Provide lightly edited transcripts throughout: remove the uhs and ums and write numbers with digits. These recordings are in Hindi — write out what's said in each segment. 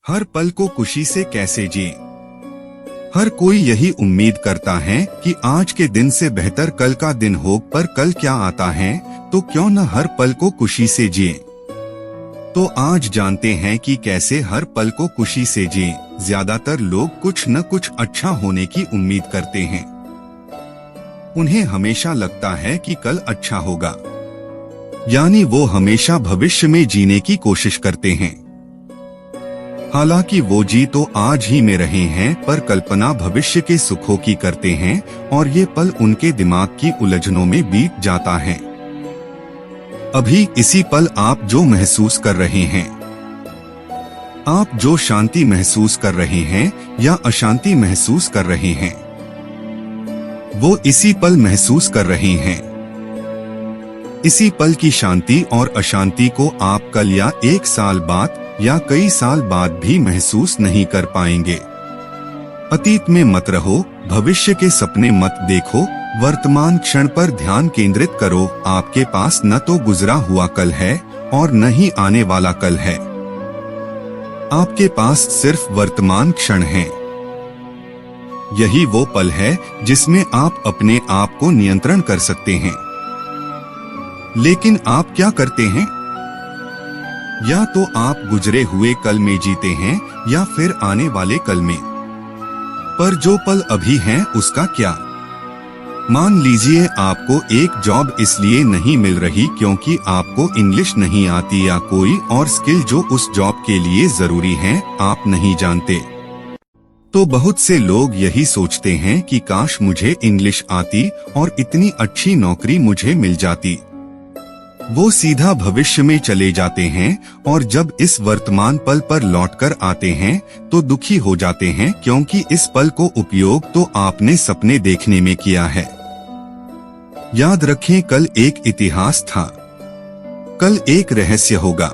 हर पल को खुशी से कैसे जिए। हर कोई यही उम्मीद करता है कि आज के दिन से बेहतर कल का दिन हो, पर कल क्या आता है, तो क्यों न हर पल को खुशी से जिए। तो आज जानते हैं कि कैसे हर पल को खुशी से जिए। ज्यादातर लोग कुछ न कुछ अच्छा होने की उम्मीद करते हैं। उन्हें हमेशा लगता है कि कल अच्छा होगा, यानी वो हमेशा भविष्य में जीने की कोशिश करते हैं। हालांकि वो जी तो आज ही में रहे हैं, पर कल्पना भविष्य के सुखों की करते हैं और ये पल उनके दिमाग की उलझनों में बीत जाता है। अभी इसी पल आप जो महसूस कर रहे हैं, आप जो शांति महसूस कर रहे हैं या अशांति महसूस कर रहे हैं, वो इसी पल महसूस कर रहे हैं। इसी पल की शांति और अशांति को आप कल या एक साल बाद या कई साल बाद भी महसूस नहीं कर पाएंगे। अतीत में मत रहो, भविष्य के सपने मत देखो, वर्तमान क्षण पर ध्यान केंद्रित करो। आपके पास न तो गुजरा हुआ कल है और न ही आने वाला कल है। आपके पास सिर्फ वर्तमान क्षण है। यही वो पल है जिसमें आप अपने आप को नियंत्रण कर सकते हैं। लेकिन आप क्या करते हैं? या तो आप गुजरे हुए कल में जीते हैं या फिर आने वाले कल में। पर जो पल अभी है उसका क्या? मान लीजिए आपको एक जॉब इसलिए नहीं मिल रही क्योंकि आपको इंग्लिश नहीं आती या कोई और स्किल जो उस जॉब के लिए जरूरी है आप नहीं जानते। तो बहुत से लोग यही सोचते हैं कि काश मुझे इंग्लिश आती और इतनी अच्छी नौकरी मुझे मिल जाती। वो सीधा भविष्य में चले जाते हैं और जब इस वर्तमान पल पर लौटकर आते हैं तो दुखी हो जाते हैं, क्योंकि इस पल को उपयोग तो आपने सपने देखने में किया है। याद रखें, कल एक इतिहास था, कल एक रहस्य होगा।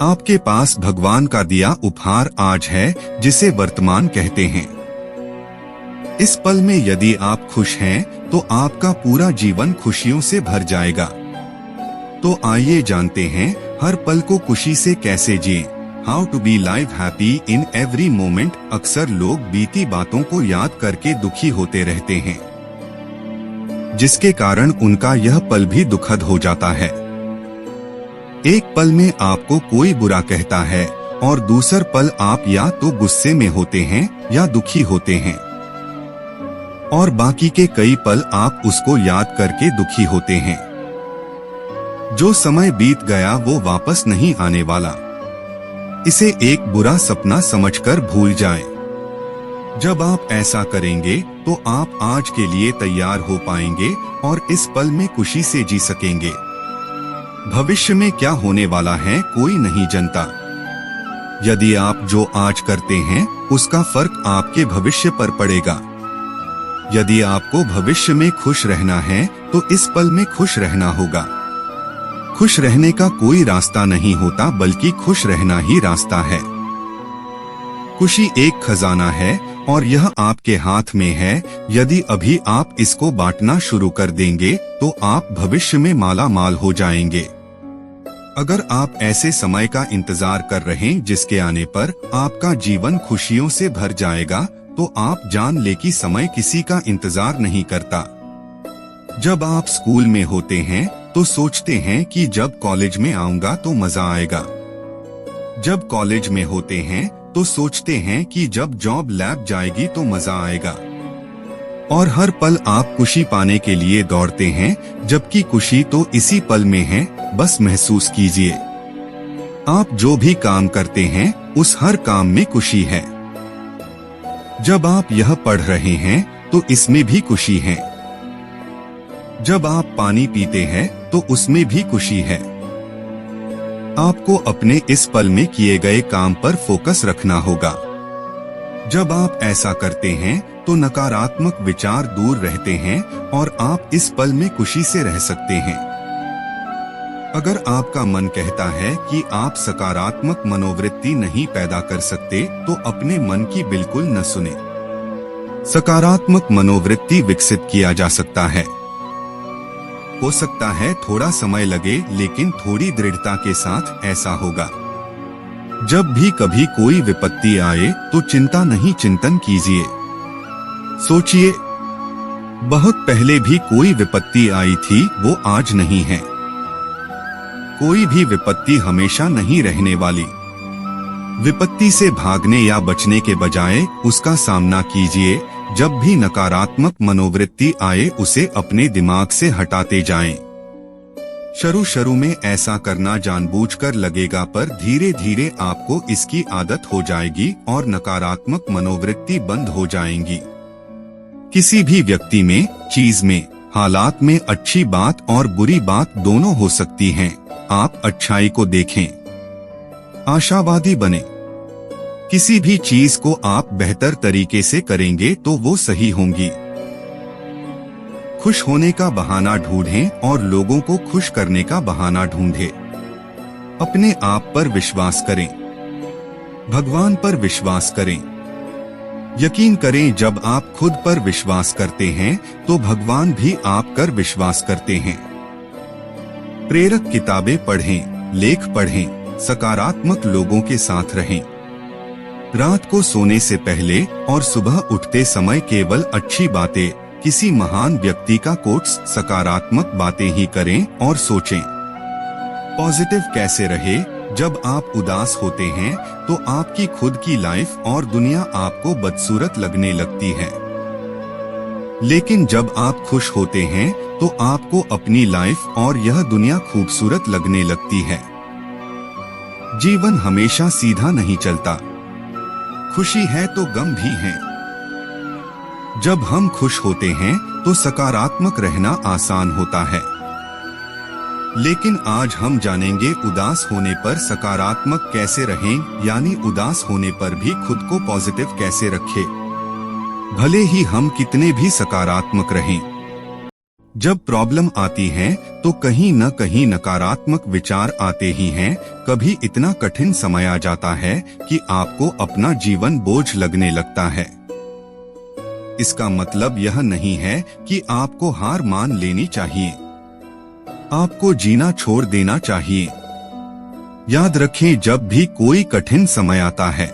आपके पास भगवान का दिया उपहार आज है, जिसे वर्तमान कहते हैं। इस पल में यदि आप खुश हैं तो आपका पूरा जीवन खुशियों से भर जाएगा। तो आइए जानते हैं हर पल को खुशी से कैसे जिएं। How to be live happy in every moment. अक्सर लोग बीती बातों को याद करके दुखी होते रहते हैं, जिसके कारण उनका यह पल भी दुखद हो जाता है। एक पल में आपको कोई बुरा कहता है और दूसर पल आप या तो गुस्से में होते हैं या दुखी होते हैं, और बाकी के कई पल आप उसको याद करके दुखी होते हैं। जो समय बीत गया वो वापस नहीं आने वाला। इसे एक बुरा सपना समझकर भूल जाएं। जब आप ऐसा करेंगे तो आप आज के लिए तैयार हो पाएंगे और इस पल में खुशी से जी सकेंगे। भविष्य में क्या होने वाला है कोई नहीं जानता। यदि आप जो आज करते हैं उसका फर्क आपके भविष्य पर पड़ेगा। यदि आपको भविष्य में खुश रहना है तो इस पल में खुश रहना होगा। खुश रहने का कोई रास्ता नहीं होता, बल्कि खुश रहना ही रास्ता है। खुशी एक खजाना है और यह आपके हाथ में है। यदि अभी आप इसको बांटना शुरू कर देंगे तो आप भविष्य में माला माल हो जाएंगे। अगर आप ऐसे समय का इंतजार कर रहे हैं जिसके आने पर आपका जीवन खुशियों से भर जाएगा, तो आप जान ले कि समय किसी का इंतजार नहीं करता। जब आप स्कूल में होते हैं तो सोचते हैं कि जब कॉलेज में आऊंगा तो मजा आएगा। जब कॉलेज में होते हैं तो सोचते हैं कि जब जॉब लैब जाएगी तो मजा आएगा। और हर पल आप खुशी पाने के लिए दौड़ते हैं, जबकि खुशी तो इसी पल में है, बस महसूस कीजिए। आप जो भी काम करते हैं उस हर काम में खुशी है। जब आप यह पढ़ रहे हैं तो इसमें भी खुशी है। जब आप पानी पीते हैं तो उसमें भी खुशी है। आपको अपने इस पल में किए गए काम पर फोकस रखना होगा। जब आप ऐसा करते हैं तो नकारात्मक विचार दूर रहते हैं और आप इस पल में खुशी से रह सकते हैं। अगर आपका मन कहता है कि आप सकारात्मक मनोवृत्ति नहीं पैदा कर सकते, तो अपने मन की बिल्कुल न सुने। सकारात्मक मनोवृत्ति विकसित किया जा सकता है। हो सकता है थोड़ा समय लगे, लेकिन थोड़ी दृढ़ता के साथ ऐसा होगा। जब भी कभी कोई विपत्ति आए तो चिंता नहीं, चिंतन कीजिए। सोचिए, बहुत पहले भी कोई विपत्ति आई थी, वो आज नहीं है। कोई भी विपत्ति हमेशा नहीं रहने वाली। विपत्ति से भागने या बचने के बजाय उसका सामना कीजिए। जब भी नकारात्मक मनोवृत्ति आए उसे अपने दिमाग से हटाते जाएं। शुरू में ऐसा करना जानबूझकर लगेगा, पर धीरे धीरे आपको इसकी आदत हो जाएगी और नकारात्मक मनोवृत्ति बंद हो जाएंगी। किसी भी व्यक्ति में, चीज में, हालात में अच्छी बात और बुरी बात दोनों हो सकती हैं। आप अच्छाई को देखें, आशावादी बने। किसी भी चीज को आप बेहतर तरीके से करेंगे तो वो सही होंगी। खुश होने का बहाना ढूंढें और लोगों को खुश करने का बहाना ढूंढें। अपने आप पर विश्वास करें, भगवान पर विश्वास करें। यकीन करें, जब आप खुद पर विश्वास करते हैं तो भगवान भी आप पर विश्वास करते हैं। प्रेरक किताबें पढ़ें, लेख पढ़ें, सकारात्मक लोगों के साथ रहें। रात को सोने से पहले और सुबह उठते समय केवल अच्छी बातें, किसी महान व्यक्ति का कोट्स, सकारात्मक बातें ही करें और सोचें। पॉजिटिव कैसे रहे? जब आप उदास होते हैं तो आपकी खुद की लाइफ और दुनिया आपको बदसूरत लगने लगती है, लेकिन जब आप खुश होते हैं तो आपको अपनी लाइफ और यह दुनिया खूबसूरत लगने लगती है। जीवन हमेशा सीधा नहीं चलता। खुशी है तो गम भी है। जब हम खुश होते हैं तो सकारात्मक रहना आसान होता है, लेकिन आज हम जानेंगे उदास होने पर सकारात्मक कैसे रहें, यानी उदास होने पर भी खुद को पॉजिटिव कैसे रखें, भले ही हम कितने भी सकारात्मक रहें। जब प्रॉब्लम आती है तो कहीं न कहीं नकारात्मक विचार आते ही हैं। कभी इतना कठिन समय आ जाता है कि आपको अपना जीवन बोझ लगने लगता है। इसका मतलब यह नहीं है कि आपको हार मान लेनी चाहिए। आपको जीना छोड़ देना चाहिए। याद रखें, जब भी कोई कठिन समय आता है,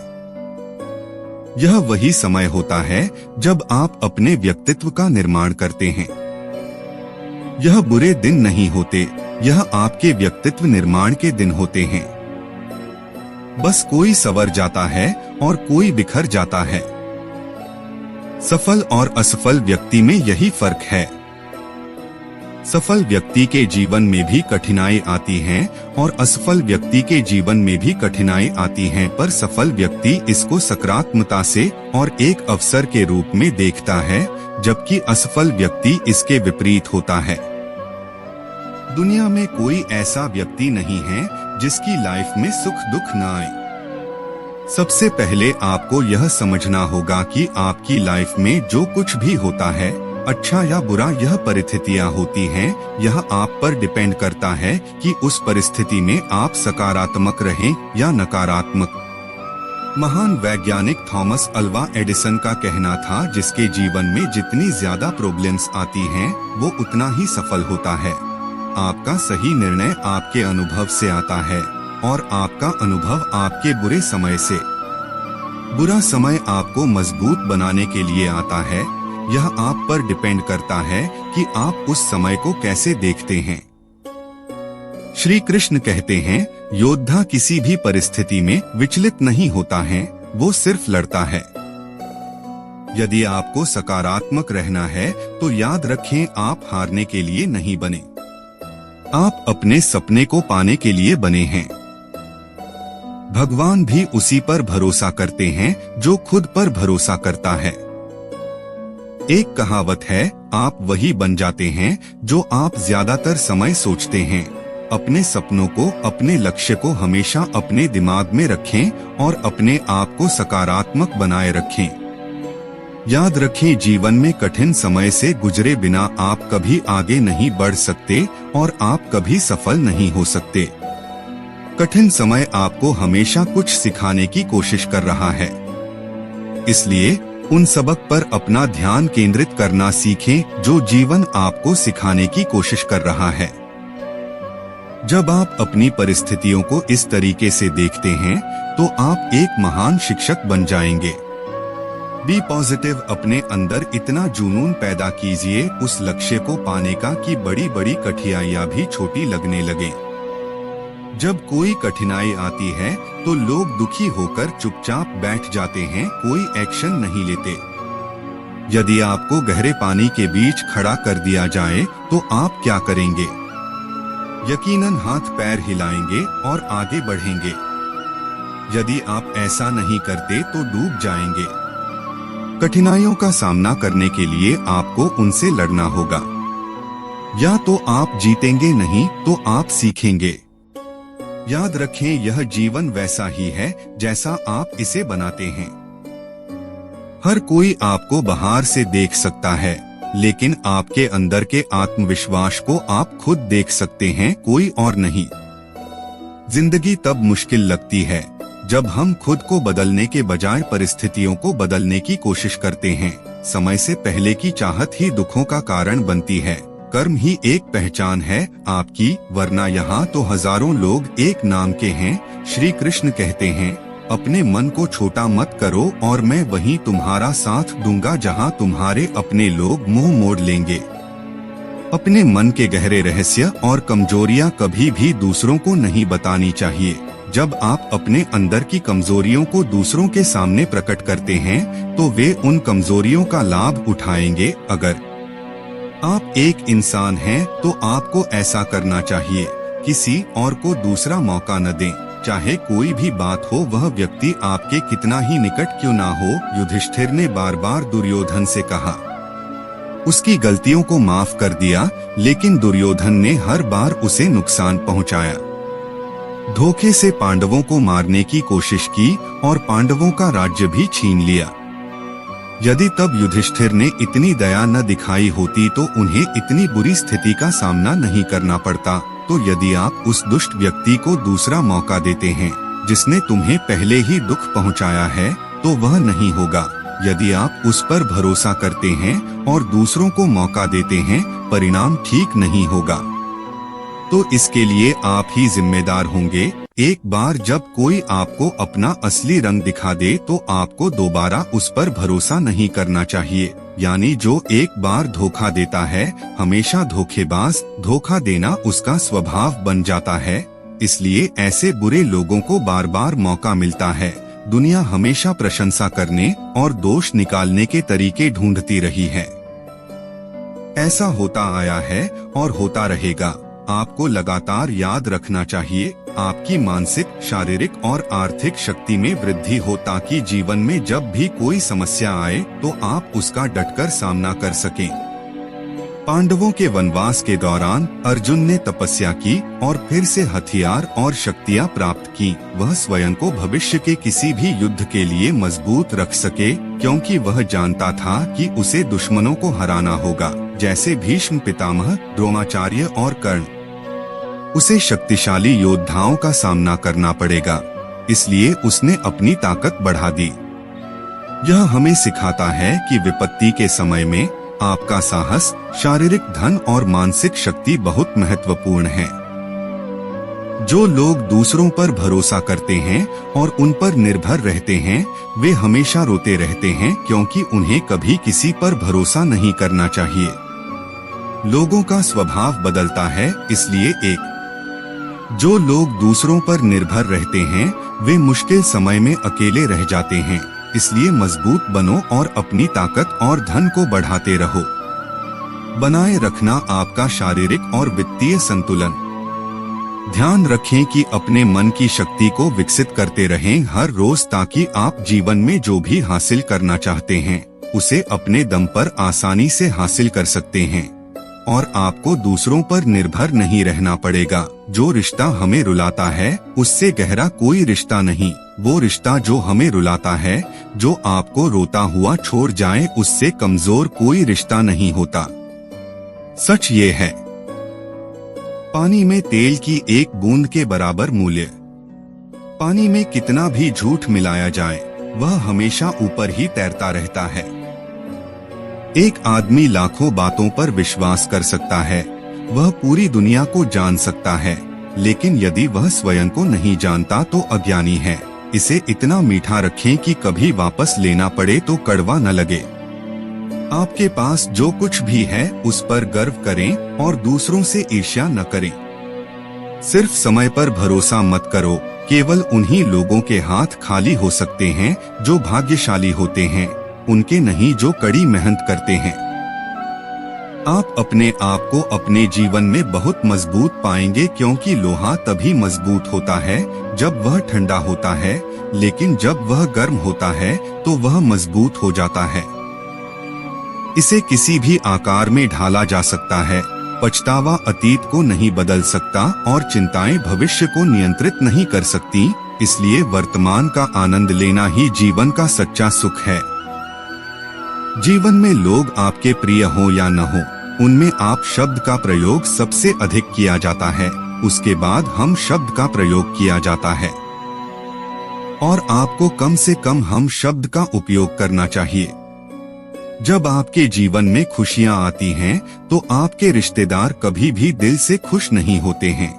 यह वही समय होता है जब आप अपने व्यक्तित्व का निर्माण करते हैं। यह बुरे दिन नहीं होते, यह आपके व्यक्तित्व निर्माण के दिन होते हैं। बस कोई संवर जाता है और कोई बिखर जाता है। सफल और असफल व्यक्ति में यही फर्क है। सफल व्यक्ति के जीवन में भी कठिनाई आती हैं और असफल व्यक्ति के जीवन में भी कठिनाई आती हैं, पर सफल व्यक्ति इसको सकारात्मकता से और एक अवसर के रूप में देखता है, जबकि असफल व्यक्ति इसके विपरीत होता है। दुनिया में कोई ऐसा व्यक्ति नहीं है जिसकी लाइफ में सुख दुख न आए। सबसे पहले आपको यह समझना होगा कि आपकी लाइफ में जो कुछ भी होता है, अच्छा या बुरा, यह परिस्थितियां होती हैं। यह आप पर डिपेंड करता है कि उस परिस्थिति में आप सकारात्मक रहें या नकारात्मक। महान वैज्ञानिक थॉमस अल्वा एडिसन का कहना था, जिसके जीवन में जितनी ज्यादा प्रॉब्लम्स आती हैं, वो उतना ही सफल होता है। आपका सही निर्णय आपके अनुभव से आता है और आपका अनुभव आपके बुरे समय से। बुरा समय आपको मजबूत बनाने के लिए आता है। यह आप पर डिपेंड करता है कि आप उस समय को कैसे देखते हैं। श्री कृष्ण कहते हैं, योद्धा किसी भी परिस्थिति में विचलित नहीं होता है, वो सिर्फ लड़ता है। यदि आपको सकारात्मक रहना है तो याद रखें, आप हारने के लिए नहीं बने, आप अपने सपने को पाने के लिए बने हैं। भगवान भी उसी पर भरोसा करते हैं जो खुद पर भरोसा करता है। एक कहावत है, आप वही बन जाते हैं जो आप ज्यादातर समय सोचते हैं। अपने सपनों को, अपने लक्ष्य को हमेशा अपने दिमाग में रखें और अपने आप को सकारात्मक बनाए रखें। याद रखें, जीवन में कठिन समय से गुजरे बिना आप कभी आगे नहीं बढ़ सकते और आप कभी सफल नहीं हो सकते। कठिन समय आपको हमेशा कुछ सिखाने की कोशिश कर रहा है, इसलिए उन सबक पर अपना ध्यान केंद्रित करना सीखें जो जीवन आपको सिखाने की कोशिश कर रहा है। जब आप अपनी परिस्थितियों को इस तरीके से देखते हैं तो आप एक महान शिक्षक बन जाएंगे। Be positive. अपने अंदर इतना जुनून पैदा कीजिए उस लक्ष्य को पाने का कि बड़ी बड़ी कठिनाइयां भी छोटी लगने लगे। जब कोई कठिनाई आती है तो लोग दुखी होकर चुपचाप बैठ जाते हैं, कोई एक्शन नहीं लेते। यदि आपको गहरे पानी के बीच खड़ा कर दिया जाए तो आप क्या करेंगे? यकीनन हाथ पैर हिलाएंगे और आगे बढ़ेंगे। यदि आप ऐसा नहीं करते तो डूब जाएंगे। कठिनाइयों का सामना करने के लिए आपको उनसे लड़ना होगा। या तो आप जीतेंगे, नहीं तो आप सीखेंगे। याद रखें, यह जीवन वैसा ही है जैसा आप इसे बनाते हैं। हर कोई आपको बाहर से देख सकता है, लेकिन आपके अंदर के आत्मविश्वास को आप खुद देख सकते हैं, कोई और नहीं। जिंदगी तब मुश्किल लगती है जब हम खुद को बदलने के बजाय परिस्थितियों को बदलने की कोशिश करते हैं। समय से पहले की चाहत ही दुखों का कारण बनती है। कर्म ही एक पहचान है आपकी, वरना यहाँ तो हजारों लोग एक नाम के हैं। श्री कृष्ण कहते हैं, अपने मन को छोटा मत करो और मैं वहीं तुम्हारा साथ दूंगा जहाँ तुम्हारे अपने लोग मुंह मोड़ लेंगे। अपने मन के गहरे रहस्य और कमजोरियां कभी भी दूसरों को नहीं बतानी चाहिए। जब आप अपने अंदर की कमजोरियों को दूसरों के सामने प्रकट करते हैं तो वे उन कमजोरियों का लाभ उठाएंगे। अगर आप एक इंसान हैं तो आपको ऐसा करना चाहिए, किसी और को दूसरा मौका न दें। चाहे कोई भी बात हो, वह व्यक्ति आपके कितना ही निकट क्यों ना हो। युधिष्ठिर ने बार बार दुर्योधन से कहा, उसकी गलतियों को माफ कर दिया, लेकिन दुर्योधन ने हर बार उसे नुकसान पहुंचाया। धोखे से पांडवों को मारने की कोशिश की और पांडवों का राज्य भी छीन लिया। यदि तब युधिष्ठिर ने इतनी दया न दिखाई होती तो उन्हें इतनी बुरी स्थिति का सामना नहीं करना पड़ता। तो यदि आप उस दुष्ट व्यक्ति को दूसरा मौका देते हैं जिसने तुम्हें पहले ही दुख पहुंचाया है, तो वह नहीं होगा। यदि आप उस पर भरोसा करते हैं और दूसरों को मौका देते हैं, परिणाम ठीक नहीं होगा। तो इसके लिए आप ही जिम्मेदार होंगे। एक बार जब कोई आपको अपना असली रंग दिखा दे तो आपको दोबारा उस पर भरोसा नहीं करना चाहिए। यानी जो एक बार धोखा देता है, हमेशा धोखेबाज। धोखा देना उसका स्वभाव बन जाता है। इसलिए ऐसे बुरे लोगों को बार बार मौका मिलता है। दुनिया हमेशा प्रशंसा करने और दोष निकालने के तरीके ढूंढती रही है। ऐसा होता आया है और होता रहेगा। आपको लगातार याद रखना चाहिए, आपकी मानसिक, शारीरिक और आर्थिक शक्ति में वृद्धि हो, ताकि जीवन में जब भी कोई समस्या आए तो आप उसका डटकर सामना कर सकें। पांडवों के वनवास के दौरान अर्जुन ने तपस्या की और फिर से हथियार और शक्तियां प्राप्त की। वह स्वयं को भविष्य के किसी भी युद्ध के लिए मजबूत रख सके, क्योंकि वह जानता था कि उसे दुश्मनों को हराना होगा, जैसे भीष्म पितामह, द्रोणाचार्य और कर्ण। उसे शक्तिशाली योद्धाओं का सामना करना पड़ेगा, इसलिए उसने अपनी ताकत बढ़ा दी। यह हमें सिखाता है कि विपत्ति के समय में आपका साहस, शारीरिक धन और मानसिक शक्ति बहुत महत्वपूर्ण है। जो लोग दूसरों पर भरोसा करते हैं और उन पर निर्भर रहते हैं, वे हमेशा रोते रहते हैं, क्योंकि उन्हें कभी किसी पर भरोसा नहीं करना चाहिए। लोगों का स्वभाव बदलता है, इसलिए जो लोग दूसरों पर निर्भर रहते हैं वे मुश्किल समय में अकेले रह जाते हैं। इसलिए मजबूत बनो और अपनी ताकत और धन को बढ़ाते रहो। बनाए रखना आपका शारीरिक और वित्तीय संतुलन। ध्यान रखें कि अपने मन की शक्ति को विकसित करते रहें हर रोज, ताकि आप जीवन में जो भी हासिल करना चाहते हैं उसे अपने दम पर आसानी से हासिल कर सकते हैं और आपको दूसरों पर निर्भर नहीं रहना पड़ेगा। जो रिश्ता हमें रुलाता है उससे गहरा कोई रिश्ता नहीं। वो रिश्ता जो हमें रुलाता है, जो आपको रोता हुआ छोड़ जाए, उससे कमजोर कोई रिश्ता नहीं होता। सच ये है, पानी में तेल की एक बूंद के बराबर मूल्य। पानी में कितना भी झूठ मिलाया जाए, वह हमेशा ऊपर ही तैरता रहता है। एक आदमी लाखों बातों पर विश्वास कर सकता है, वह पूरी दुनिया को जान सकता है, लेकिन यदि वह स्वयं को नहीं जानता तो अज्ञानी है। इसे इतना मीठा रखें कि कभी वापस लेना पड़े तो कड़वा न लगे। आपके पास जो कुछ भी है उस पर गर्व करें और दूसरों से ईर्ष्या न करें। सिर्फ समय पर भरोसा मत करो। केवल उन्हीं लोगों के हाथ खाली हो सकते हैं जो भाग्यशाली होते हैं, उनके नहीं जो कड़ी मेहनत करते हैं। आप अपने आप को अपने जीवन में बहुत मजबूत पाएंगे, क्योंकि लोहा तभी मजबूत होता है जब वह ठंडा होता है, लेकिन जब वह गर्म होता है तो वह मजबूत हो जाता है। इसे किसी भी आकार में ढाला जा सकता है। पछतावा अतीत को नहीं बदल सकता और चिंताएं भविष्य को नियंत्रित नहीं कर सकती, इसलिए वर्तमान का आनंद लेना ही जीवन का सच्चा सुख है। जीवन में लोग आपके प्रिय हो या न हो, उनमें आप शब्द का प्रयोग सबसे अधिक किया जाता है, उसके बाद हम शब्द का प्रयोग किया जाता है। और आपको कम से कम हम शब्द का उपयोग करना चाहिए। जब आपके जीवन में खुशियां आती हैं, तो आपके रिश्तेदार कभी भी दिल से खुश नहीं होते हैं।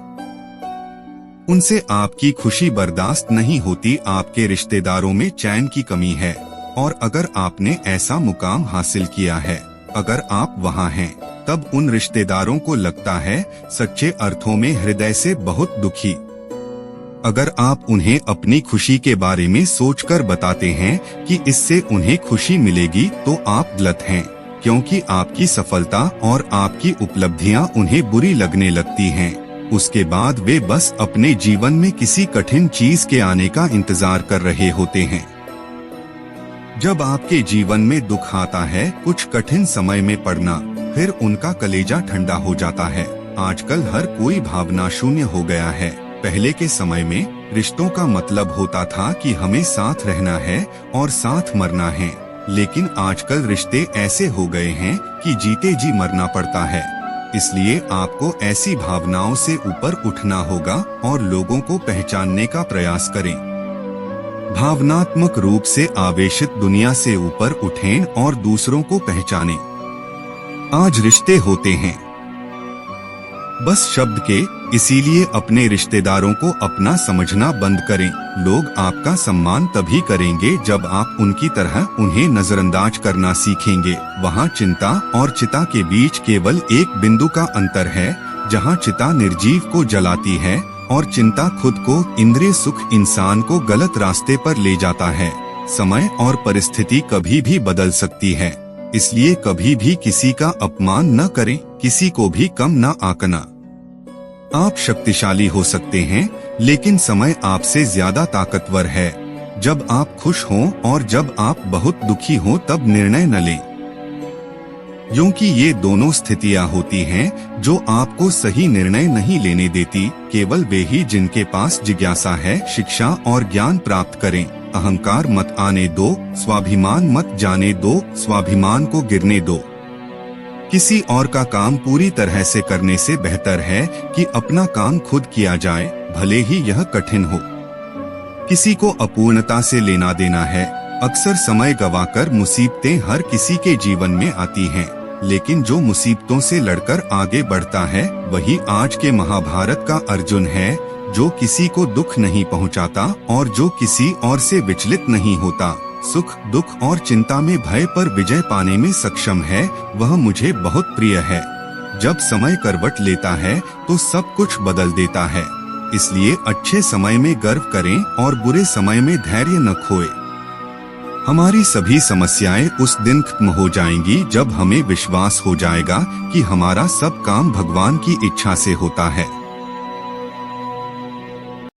उनसे आपकी खुशी बर्दाश्त नहीं होती। आपके रिश्तेदारों में चैन की कमी है। और अगर आपने ऐसा मुकाम हासिल किया है, अगर आप वहां हैं, तब उन रिश्तेदारों को लगता है सच्चे अर्थों में हृदय से बहुत दुखी। अगर आप उन्हें अपनी खुशी के बारे में सोचकर बताते हैं कि इससे उन्हें खुशी मिलेगी, तो आप गलत हैं, क्योंकि आपकी सफलता और आपकी उपलब्धियां उन्हें बुरी लगने लगती हैं। उसके बाद वे बस अपने जीवन में किसी कठिन चीज के आने का इंतजार कर रहे होते हैं। जब आपके जीवन में दुख आता है, कुछ कठिन समय में पड़ना, फिर उनका कलेजा ठंडा हो जाता है। आजकल हर कोई भावना शून्य हो गया है। पहले के समय में रिश्तों का मतलब होता था कि हमें साथ रहना है और साथ मरना है, लेकिन आजकल रिश्ते ऐसे हो गए हैं कि जीते जी मरना पड़ता है। इसलिए आपको ऐसी भावनाओं से ऊपर उठना होगा और लोगों को पहचानने का प्रयास करें। भावनात्मक रूप से आवेशित दुनिया से ऊपर उठें और दूसरों को पहचानें। आज रिश्ते होते हैं बस शब्द के, इसीलिए अपने रिश्तेदारों को अपना समझना बंद करें। लोग आपका सम्मान तभी करेंगे जब आप उनकी तरह उन्हें नजरअंदाज करना सीखेंगे। वहाँ चिंता और चिता के बीच केवल एक बिंदु का अंतर है, जहाँ चिता निर्जीव को जलाती है और चिंता खुद को इंद्रिय सुख इंसान को गलत रास्ते पर ले जाता है। समय और परिस्थिति कभी भी बदल सकती है, इसलिए कभी भी किसी का अपमान न करें, किसी को भी कम न आंकना। आप शक्तिशाली हो सकते हैं, लेकिन समय आपसे ज्यादा ताकतवर है। जब आप खुश हों और जब आप बहुत दुखी हों, तब निर्णय न लें, क्योंकि ये दोनों स्थितियां होती हैं जो आपको सही निर्णय नहीं लेने देती। केवल वे ही जिनके पास जिज्ञासा है, शिक्षा और ज्ञान प्राप्त करें। अहंकार मत आने दो, स्वाभिमान मत जाने दो, स्वाभिमान को गिरने दो। किसी और का काम पूरी तरह से करने से बेहतर है कि अपना काम खुद किया जाए, भले ही यह कठिन हो। किसी को अपूर्णता से लेना देना है। अक्सर समय गंवाकर मुसीबतें हर किसी के जीवन में आती हैं, लेकिन जो मुसीबतों से लड़कर आगे बढ़ता है, वही आज के महाभारत का अर्जुन है, जो किसी को दुख नहीं पहुंचाता और जो किसी और से विचलित नहीं होता। सुख, दुख और चिंता में भय पर विजय पाने में सक्षम है, वह मुझे बहुत प्रिय है। जब समय करवट लेता है तो सब कुछ बदल देता है। इसलिए अच्छे समय में गर्व करें और बुरे समय में धैर्य न खोए। हमारी सभी समस्याएं उस दिन खत्म हो जाएंगी जब हमें विश्वास हो जाएगा कि हमारा सब काम भगवान की इच्छा से होता है।